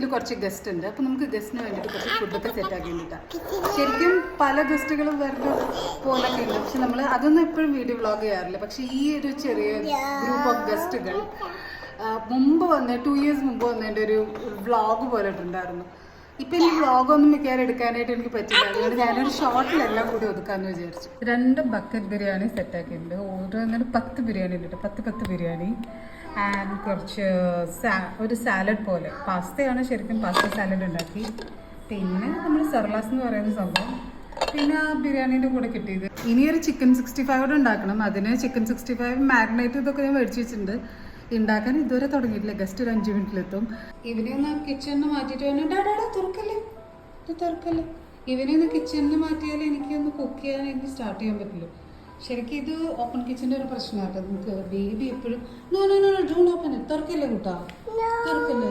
വീട്ടിൽ കുറച്ച് ഗസ്റ്റ് ഉണ്ട്. അപ്പോൾ നമുക്ക് ഗസ്റ്റിന് വേണ്ടിയിട്ട് കുറച്ച് ഫുഡൊക്കെ സെറ്റ് ആക്കിയിട്ടാണ്. ശരിക്കും പല ഗസ്റ്റുകളും വരുന്ന പോലൊക്കെ ഉണ്ട്. പക്ഷെ നമ്മൾ അതൊന്നും എപ്പോഴും വീഡിയോ വ്ളോഗ് ചെയ്യാറില്ല. പക്ഷെ ഈ ഒരു ചെറിയ ഗ്രൂപ്പ് ഓഫ് ഗസ്റ്റുകൾ മുമ്പ് വന്ന 2 years മുമ്പ് വന്നതിൻ്റെ ഒരു വ്ളോഗ് പോലെ ഉണ്ടായിരുന്നു. ഇപ്പം എനിക്ക് വ്ളോഗൊന്നും മിക്കവാറും എടുക്കാനായിട്ട് എനിക്ക് പറ്റില്ല. അതുകൊണ്ട് ഞാനൊരു ഷോർട്ടിലെല്ലാം കൂടി ഒതുക്കാമെന്ന് വിചാരിച്ചു. 2 ബക്കറ്റ് ബിരിയാണി സെറ്റാക്കിയിട്ടുണ്ട്. ഓരോന്നിന് 10 ബിരിയാണി ഉണ്ട്. 10 ബിരിയാണി ആൻഡ് കുറച്ച് ഒരു സാലഡ് പോലെ, പാസ്തയാണ് ശരിക്കും, പാസ്ത സാലഡ് ഉണ്ടാക്കി. പിന്നെ നമ്മൾ സർലാസ് എന്ന് പറയുന്ന സംഭവം, പിന്നെ ആ ബിരിയാണീൻ്റെ കൂടെ കിട്ടിയത്. ഇനിയൊരു ചിക്കൻ 65 കൂടെ ഉണ്ടാക്കണം. അതിന് ചിക്കൻ 65 മാരിനേറ്റ് ഇതൊക്കെ ഞാൻ മേടിച്ച് വെച്ചിട്ടുണ്ട്. ഉണ്ടാക്കാൻ ഇതുവരെ തുടങ്ങിയിട്ടില്ല. ഗസ്റ്റ് ഒരു 5 മിനിറ്റിലെത്തും. ഇവനെ ഒന്ന് കിച്ചണിന് മാറ്റിയിട്ട് തുറക്കല്ലേ തുറക്കല്ലേ. ഇവനെ ഒന്ന് കിച്ചണിന് മാറ്റിയാലേ എനിക്കൊന്ന് കുക്ക് ചെയ്യാൻ എനിക്ക് സ്റ്റാർട്ട് ചെയ്യാൻ പറ്റില്ല. ശരിക്കും ഇത് ഓപ്പൺ കിച്ചൻ്റെ ഒരു പ്രശ്നമാട്ടോ. നമുക്ക് ബേബി എപ്പോഴും no no no don't open it, തുറക്കല്ലേ കൂട്ടാ, തുറക്കല്ലേ.